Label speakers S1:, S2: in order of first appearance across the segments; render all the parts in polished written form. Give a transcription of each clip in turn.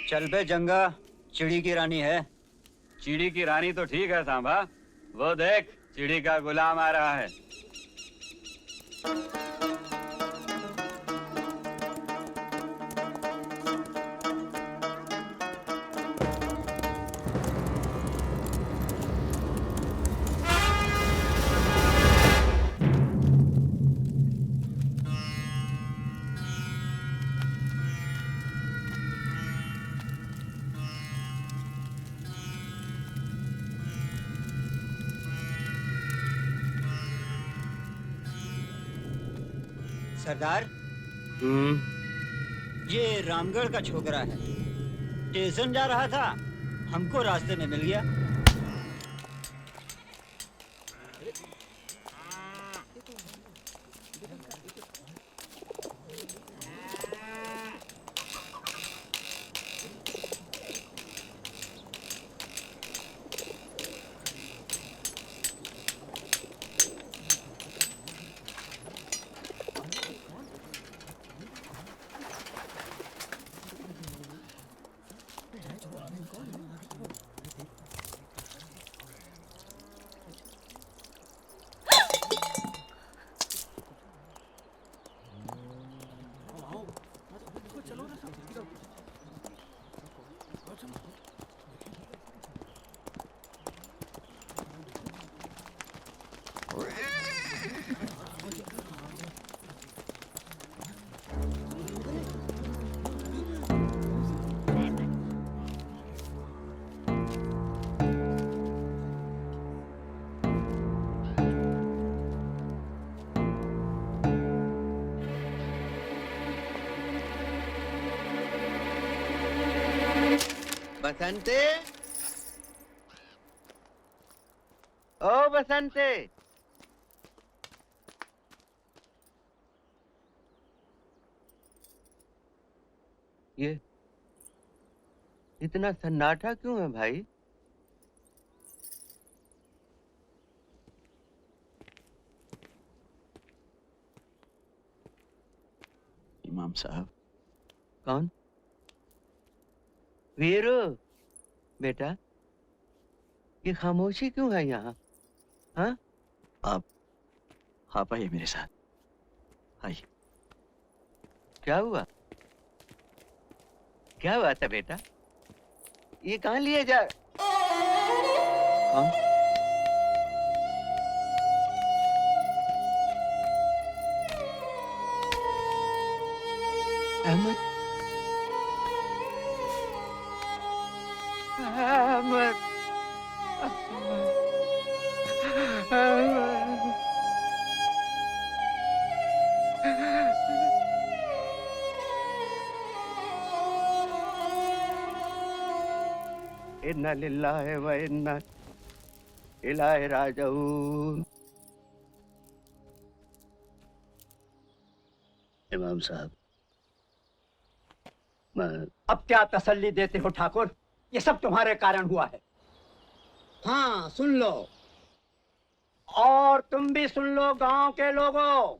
S1: चल बे जंगा, चिड़ी की रानी है।
S2: चिड़ी की रानी तो ठीक है सांभा, वो देख चिड़ी का गुलाम आ रहा है।
S1: सरदार, ये रामगढ़ का छोकरा है। स्टेशन जा रहा था, हमको रास्ते में मिल गया।
S3: बसंते, ओ बसंते, ये इतना सन्नाटा क्यों है भाई?
S4: इमाम साहब।
S3: कौन? वीरू, बेटा, ये खामोशी क्यों है यहाँ? हाँ?
S4: आप आइए मेरे साथ, आइए।
S3: क्या हुआ? क्या हुआ था बेटा? ये कहाँ लिए जा?
S4: कौन?
S3: अहमद, अहमद, इन्ना लिल्लाहि व इन्ना इलैहि राजिऊन।
S4: इमाम साहब,
S1: अब क्या तसल्ली देते हो ठाकुर? ये सब तुम्हारे कारण हुआ है। हाँ, सुन लो, और तुम भी सुन लो गांव के लोगों।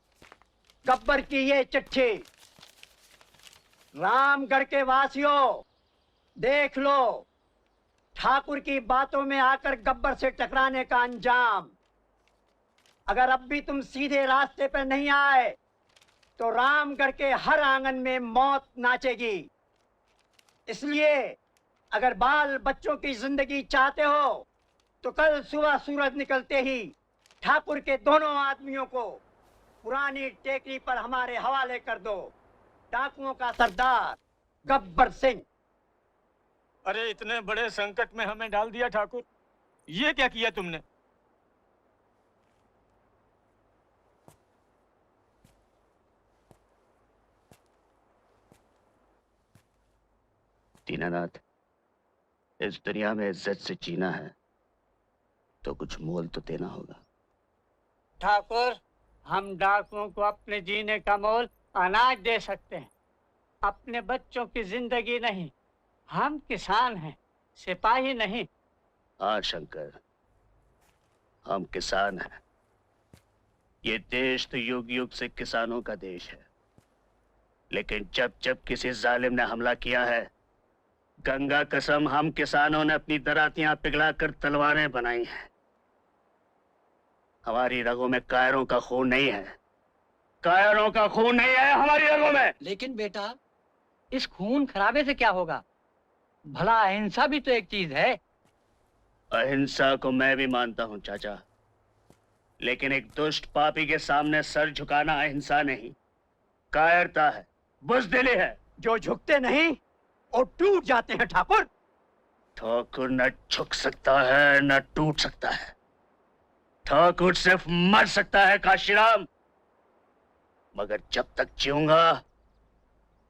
S1: गब्बर की ये चिट्ठी। रामगढ़ के वासियों, देख लो ठाकुर की बातों में आकर गब्बर से टकराने का अंजाम। अगर अब भी तुम सीधे रास्ते पर नहीं आए तो रामगढ़ के हर आंगन में मौत नाचेगी। इसलिए अगर बाल बच्चों की जिंदगी चाहते हो तो कल सुबह सूरज निकलते ही ठाकुर के दोनों आदमियों को पुरानी टेकरी पर हमारे हवाले कर दो। डाकुओं का सरदार गब्बर सिंह।
S2: अरे इतने बड़े संकट में हमें डाल दिया ठाकुर, ये क्या किया तुमने?
S4: दीनानाथ, इस दुनिया में इज्जत से जीना है तो कुछ मोल तो देना होगा।
S1: ठाकुर, हम डाकुओं को अपने जीने का मोल अनाज दे सकते हैं, अपने बच्चों की जिंदगी नहीं। हम किसान हैं, सिपाही नहीं।
S4: हाँ शंकर, हम किसान हैं। ये देश तो युग युग से किसानों का देश है, लेकिन जब जब किसी जालिम ने हमला किया है, गंगा कसम, हम किसानों ने अपनी दरातियां पिघलाकर तलवारें बनाई हैं। हमारी रगों में कायरों का खून नहीं है, कायरों का खून नहीं है हमारी रगों में।
S5: लेकिन बेटा, इस खून खराबे से क्या होगा? भला अहिंसा भी तो एक चीज है।
S4: अहिंसा को मैं भी मानता हूं चाचा, लेकिन एक दुष्ट पापी के सामने सर झुकाना अहिंसा नहीं, कायरता है, बुज़दिली है।
S1: जो झुकते नहीं और टूट जाते हैं ठाकुर।
S4: ठाकुर न झुक सकता है न टूट सकता है, ठाकुर सिर्फ मर सकता है काशीराम। मगर जब तक जीऊंगा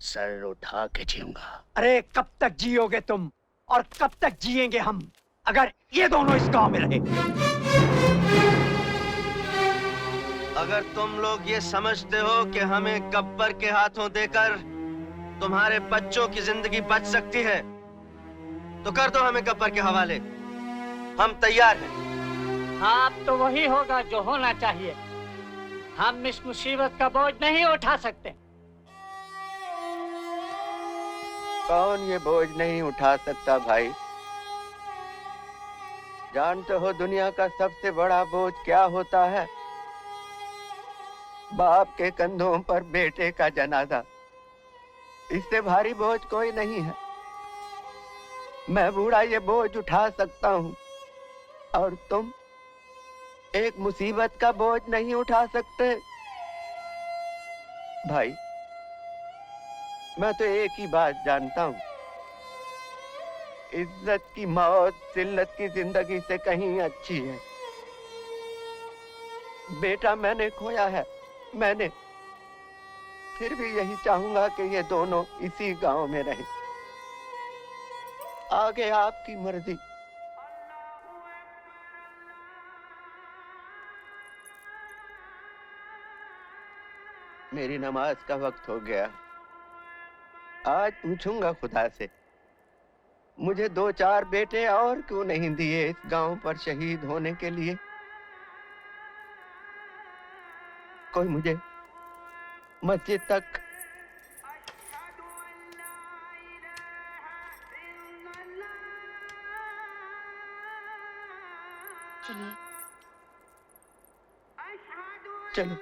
S4: सर उठा के जीऊंगा।
S1: अरे कब तक जियोगे तुम और कब तक जिएंगे हम, अगर ये दोनों इस गांव में रहे?
S6: अगर तुम लोग ये समझते हो कि हमें गब्बर के हाथों देकर तुम्हारे बच्चों की जिंदगी बच सकती है, तो कर दो हमें गब्बर के हवाले। हम तैयार हैं।
S5: हाँ, अब तो वही होगा जो होना चाहिए। हम इस मुसीबत का बोझ नहीं उठा सकते।
S3: कौन ये बोझ नहीं उठा सकता भाई? जानते हो दुनिया का सबसे बड़ा बोझ क्या होता है? बाप के कंधों पर बेटे का जनाजा। इससे भारी बोझ कोई नहीं है। मैं बूढ़ा ये बोझ उठा सकता हूँ, और तुम एक मुसीबत का बोझ नहीं उठा सकते। भाई, मैं तो एक ही बात जानता हूँ, इज्जत की मौत जिल्लत की जिंदगी से कहीं अच्छी है। बेटा मैंने खोया है, मैंने, फिर भी यही चाहूंगा कि ये दोनों इसी गांव में रहें। आगे आपकी मर्जी। मेरी नमाज का वक्त हो गया। आज पूछूंगा खुदा से, मुझे 2-4 बेटे और क्यों नहीं दिए इस गांव पर शहीद होने के लिए? कोई मुझे मस्जिद तक चलो।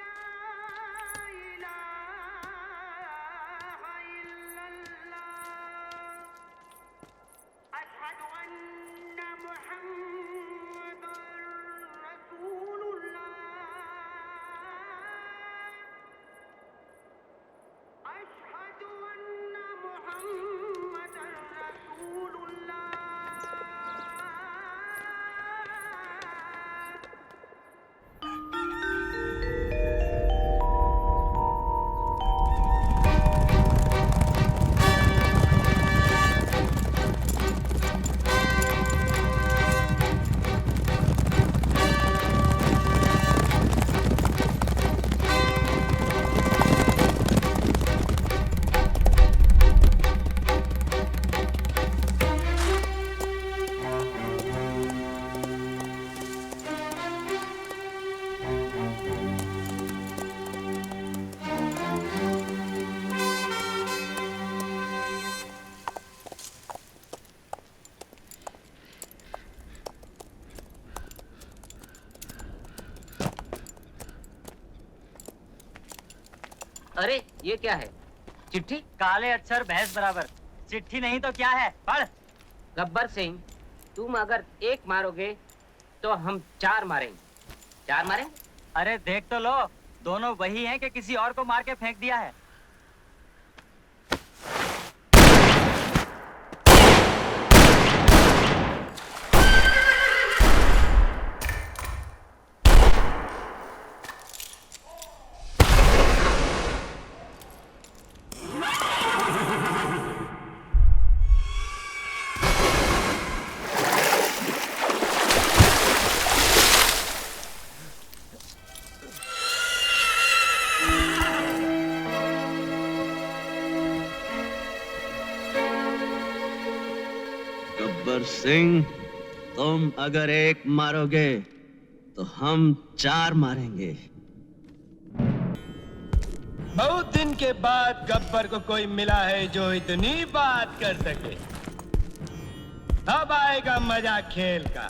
S7: अरे ये क्या है? चिट्ठी?
S5: काले अक्षर भैंस बराबर। चिट्ठी नहीं तो क्या है? पढ़।
S7: गब्बर सिंह, तुम अगर एक मारोगे तो हम 4 मारेंगे। 4 मारेंगे?
S5: अरे देख तो लो, दोनों वही हैं कि किसी और को मार के फेंक दिया है।
S6: गब्बर सिंह, तुम अगर एक मारोगे तो हम 4 मारेंगे।
S8: बहुत दिन के बाद गब्बर को कोई मिला है जो इतनी बात कर सके। अब आएगा मजा खेल का।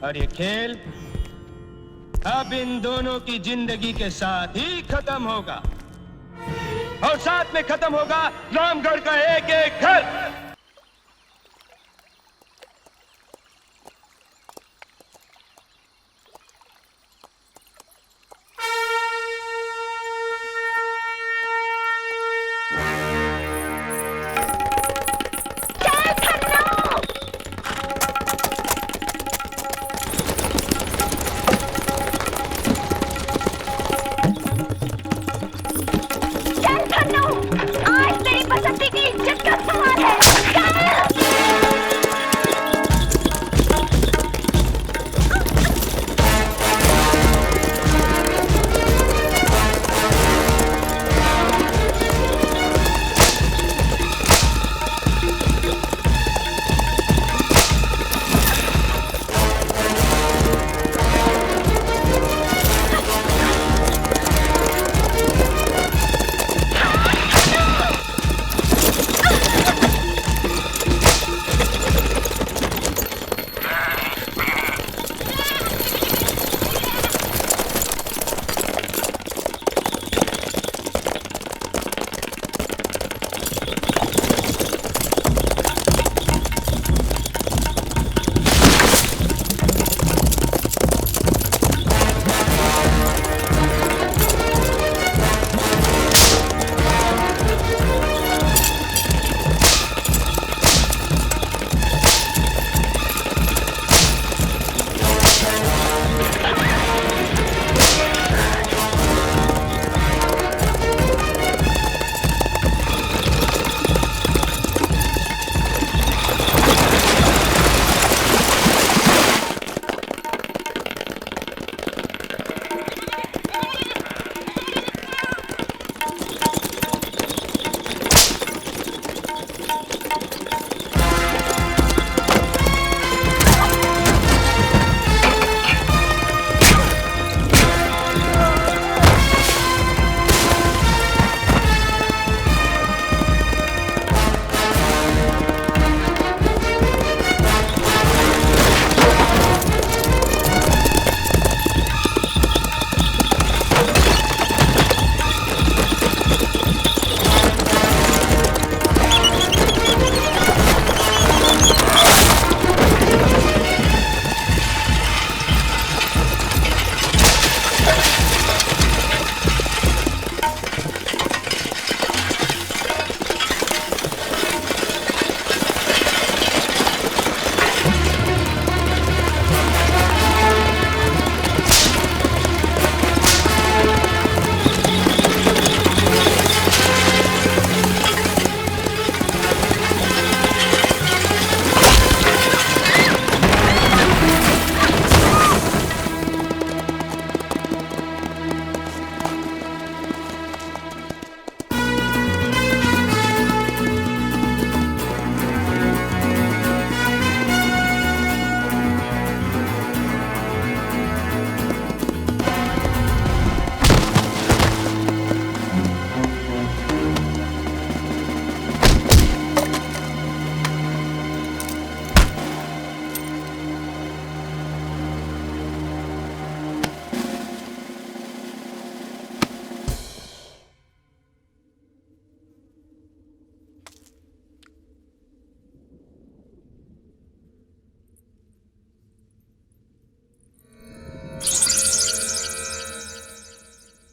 S8: और ये खेल अब इन दोनों की जिंदगी के साथ ही खत्म होगा, और साथ में खत्म होगा रामगढ़ का एक एक घर।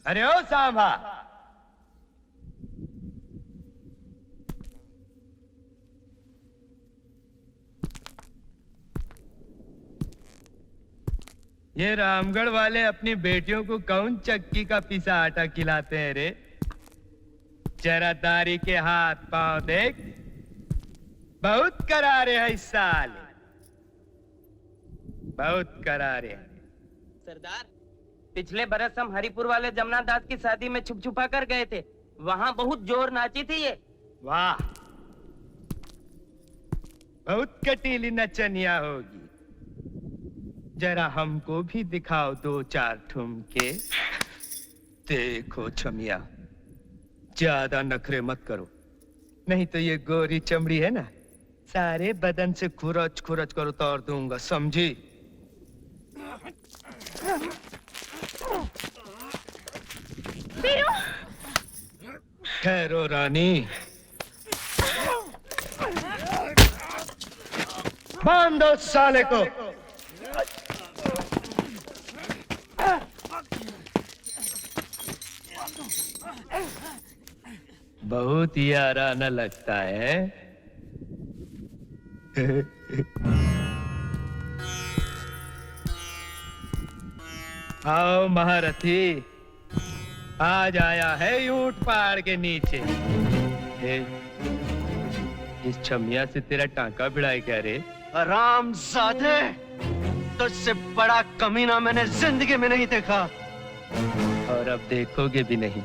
S8: अरे ओ सांभा, ये रामगढ़ वाले अपनी बेटियों को कौन चक्की का पिसा आटा खिलाते हैं रे? जरा दारी के हाथ पांव देख, बहुत करारे है इस साल, बहुत करारे है।
S7: सरदार, पिछले बरस हम हरिपुर वाले जमुना दास की शादी में छुप छुपा कर गए थे, वहाँ बहुत जोर नाची थी ये।
S8: वाह, बहुत कटीली नचनिया होगी। जरा हमको भी दिखाओ दो चार ठुमके। देखो छमिया, ज्यादा नखरे मत करो, नहीं तो ये गोरी चमड़ी है ना, सारे बदन से खुरच खुरच कर उतार दूंगा, समझी? ठहरो रानी, बांधो साले को। बहुत ही आराना लगता है। आओ महारथी, आज आया है ऊंट पहाड़ के नीचे। इस छमिया से तेरा टांका भिड़ाई क्या रे?
S6: हरामजादे, तुझसे बड़ा कमीना मैंने जिंदगी में नहीं देखा।
S8: और अब देखोगे भी नहीं,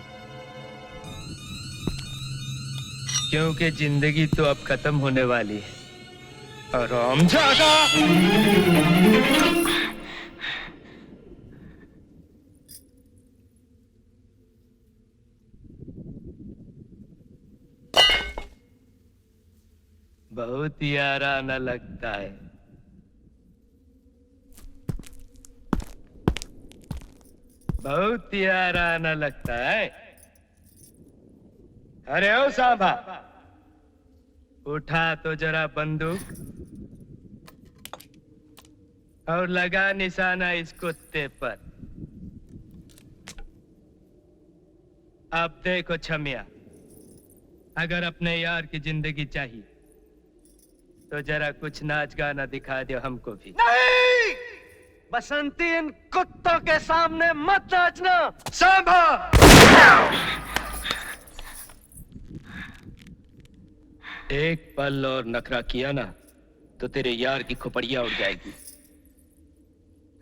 S8: क्योंकि जिंदगी तो अब खत्म होने वाली है। हरामजादा! बहुत ही आराना लगता है। बहुत ही आराना लगता है। अरे ओ सांभा, उठा तो जरा बंदूक और लगा निशाना इस कुत्ते पर। अब देखो छमिया, अगर अपने यार की जिंदगी चाहिए तो जरा कुछ नाच गाना दिखा दो हमको भी।
S6: नहीं, बसंती, इन कुत्तों के सामने मत नाचना।
S8: सांभा! एक पल और नखरा किया ना तो तेरे यार की खोपड़िया उड़ जाएगी।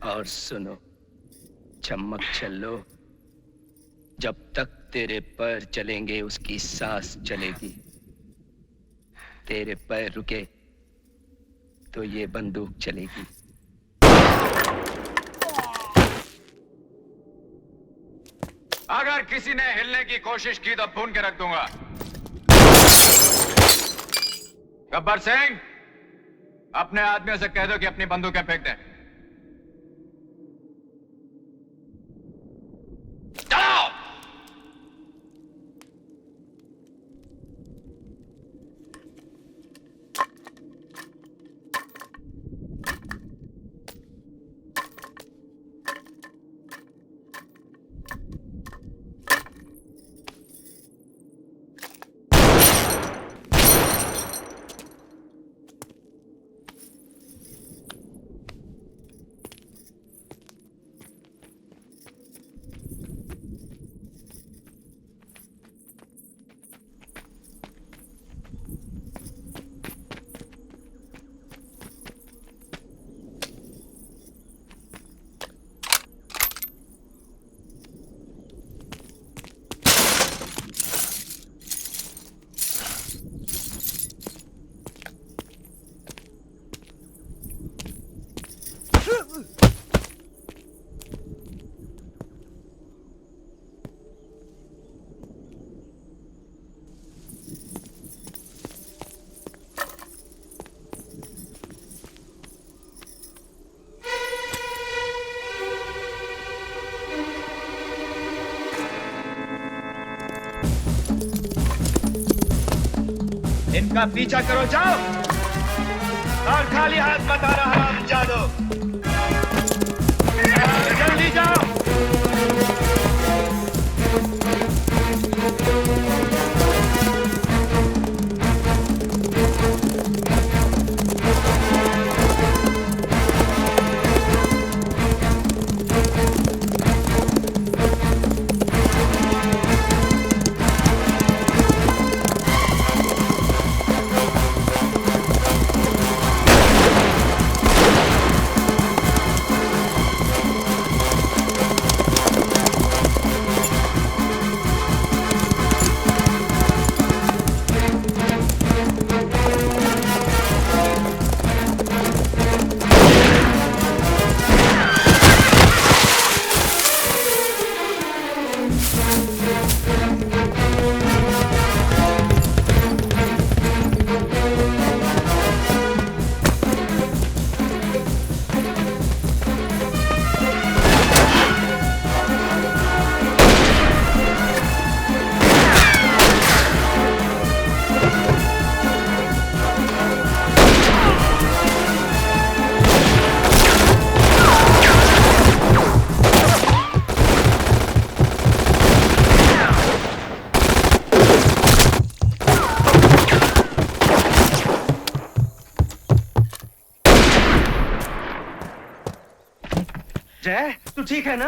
S8: और सुनो चमक चलो, जब तक तेरे पैर चलेंगे उसकी सांस चलेगी। तेरे पैर रुके तो ये बंदूक चलेगी।
S9: अगर किसी ने हिलने की कोशिश की तो भून के रख दूंगा। गब्बर सिंह, अपने आदमियों से कह दो कि अपनी बंदूकें फेंक दें। चलो!
S8: इनका पीछा करो, जाओ और खाली हाथ मत आना हरामजादो। जल्दी जाओ।
S6: जय, तू ठीक है ना?